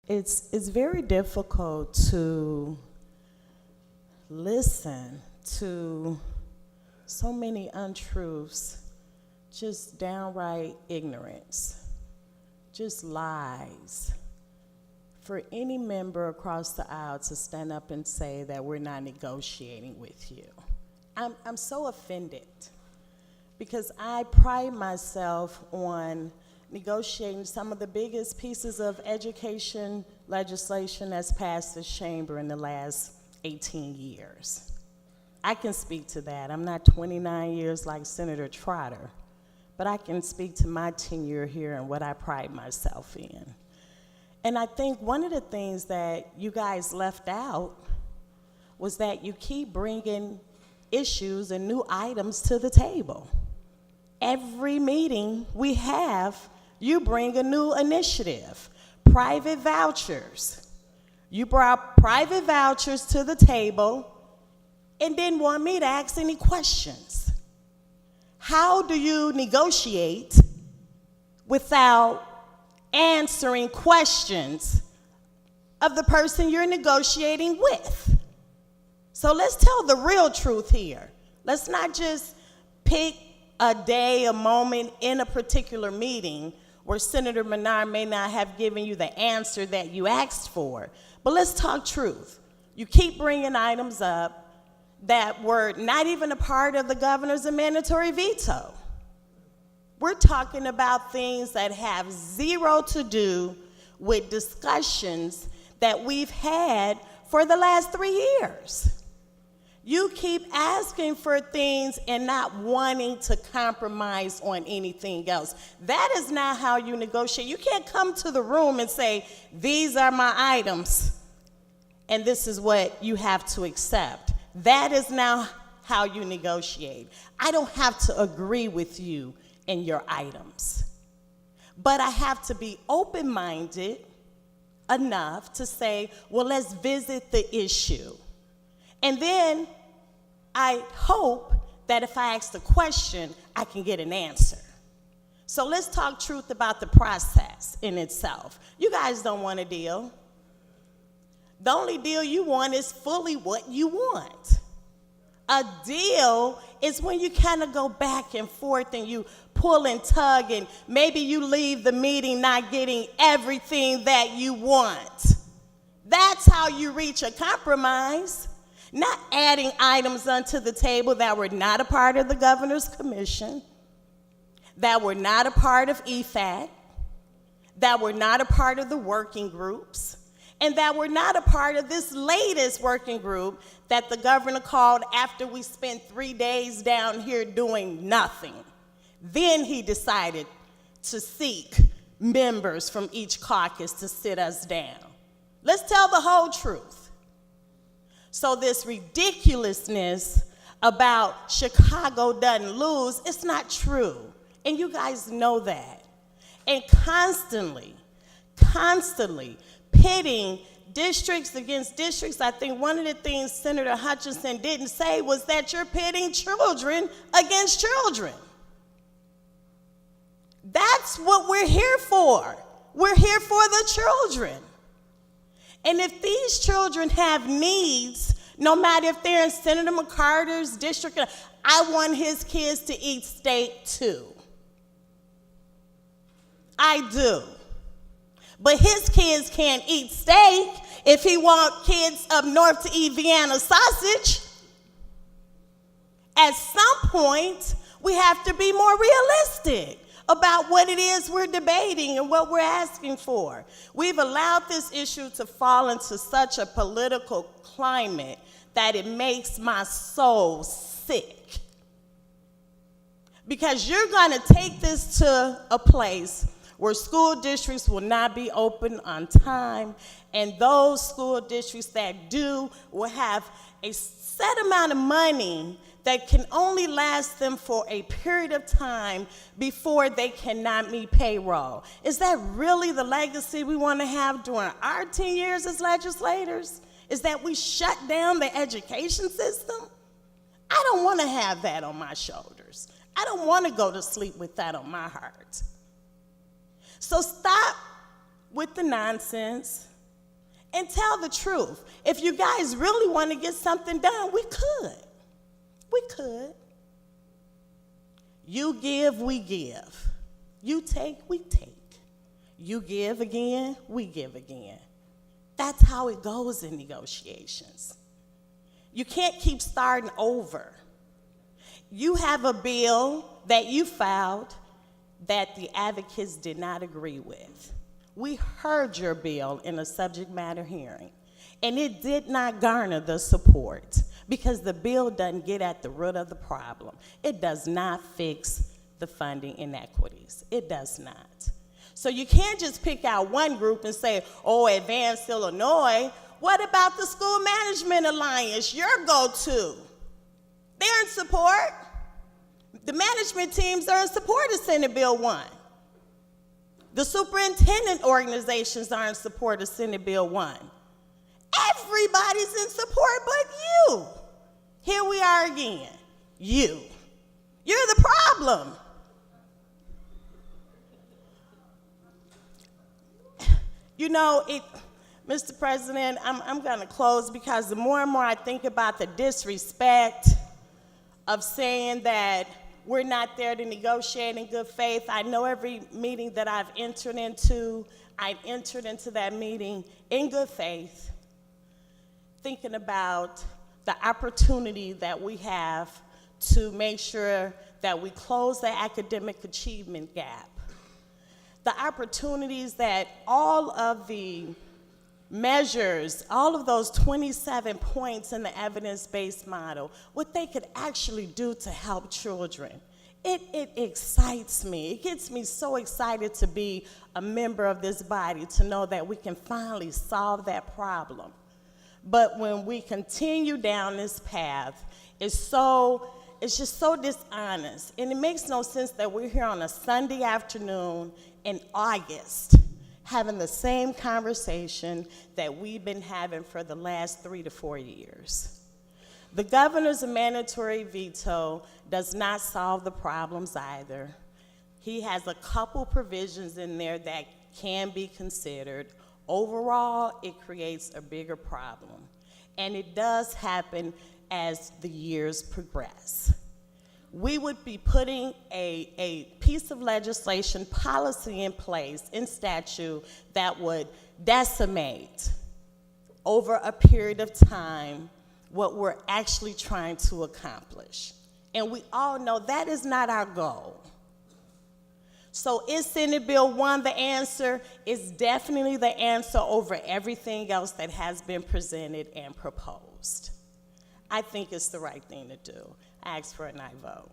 It's very difficult to listen to so many untruths, just downright ignorance, just lies. For any member across the aisle to stand up and say that we're not negotiating with you. I'm so offended because I pride myself on negotiating some of the biggest pieces of education legislation that's passed this chamber in the last 18 years. I can speak to that. I'm not 29 years like Senator Trotter, but I can speak to my tenure here and what I pride myself in. And I think one of the things that you guys left out was that you keep bringing issues and new items to the table. Every meeting we have, you bring a new initiative. Private vouchers. You brought private vouchers to the table and didn't want me to ask any questions. How do you negotiate without answering questions of the person you're negotiating with? So let's tell the real truth here. Let's not just pick a day, a moment in a particular meeting where Senator Menard may not have given you the answer that you asked for. But let's talk truth. You keep bringing items up that were not even a part of the governor's mandatory veto. We're talking about things that have zero to do with discussions that we've had for the last 3 years. You keep asking for things and not wanting to compromise on anything else. That is not how you negotiate. You can't come to the room and say, these are my items, and this is what you have to accept. That is not how you negotiate. I don't have to agree with you in your items, but I have to be open-minded enough to say, well, let's visit the issue. And then I hope that if I ask the question, I can get an answer. So let's talk truth about the process in itself. You guys don't want a deal. The only deal you want is fully what you want. A deal is when you kind of go back and forth and you pull and tug, and maybe you leave the meeting not getting everything that you want. That's how you reach a compromise. Not adding items onto the table that were not a part of the governor's commission, that were not a part of EFAC, that were not a part of the working groups, and that were not a part of this latest working group that the governor called after we spent 3 days down here doing nothing. Then he decided to seek members from each caucus to sit us down. Let's tell the whole truth. So this ridiculousness about Chicago doesn't lose, it's not true. And you guys know that. And constantly pitting districts against districts. I think one of the things Senator Hutchinson didn't say was that you're pitting children against children. That's what we're here for. We're here for the children. And if these children have needs, no matter if they're in Senator McCarter's district, I want his kids to eat steak too. I do. But his kids can't eat steak if he wants kids up north to eat Vienna sausage. At some point, we have to be more realistic about what it is we're debating and what we're asking for. We've allowed this issue to fall into such a political climate that it makes my soul sick. Because you're going to take this to a place where school districts will not be open on time, and those school districts that do will have a set amount of money that can only last them for a period of time before they cannot meet payroll. Is that really the legacy we want to have during our 10 years as legislators? Is that we shut down the education system? I don't want to have that on my shoulders. I don't want to go to sleep with that on my heart. So stop with the nonsense. And tell the truth. If you guys really want to get something done, we could. We could. You give, we give. You take, we take. You give again, we give again. That's how it goes in negotiations. You can't keep starting over. You have a bill that you filed that the advocates did not agree with. We heard your bill in a subject matter hearing, and it did not garner the support because the bill doesn't get at the root of the problem. It does not fix the funding inequities. It does not. So you can't just pick out one group and say, oh, Advanced Illinois. What about the School Management Alliance, your go-to? They're in support. The management teams are in support of Senate Bill 1. The superintendent organizations are in support of Senate Bill 1. Everybody's in support but you. Here we are again. You. You're the problem. You know, Mr. President, I'm going to close because the more and more I think about the disrespect of saying that we're not there to negotiate in good faith. I know every meeting that I've entered into that meeting in good faith, thinking about the opportunity that we have to make sure that we close the academic achievement gap. The opportunities that all of the measures, all of those 27 points in the evidence-based model, what they could actually do to help children. It excites me. It gets me so excited to be a member of this body, to know that we can finally solve that problem. But when we continue down this path, it's just so dishonest. And it makes no sense that we're here on a Sunday afternoon in August having the same conversation that we've been having for the last 3 to 4 years. The governor's mandatory veto does not solve the problems either. He has a couple provisions in there that can be considered. Overall, it creates a bigger problem. And it does happen as the years progress. We would be putting a piece of legislation, policy in place, in statute, that would decimate over a period of time what we're actually trying to accomplish. And we all know that is not our goal. So is Senate Bill 1 the answer? It's definitely the answer over everything else that has been presented and proposed. I think it's the right thing to do. I ask for a night vote.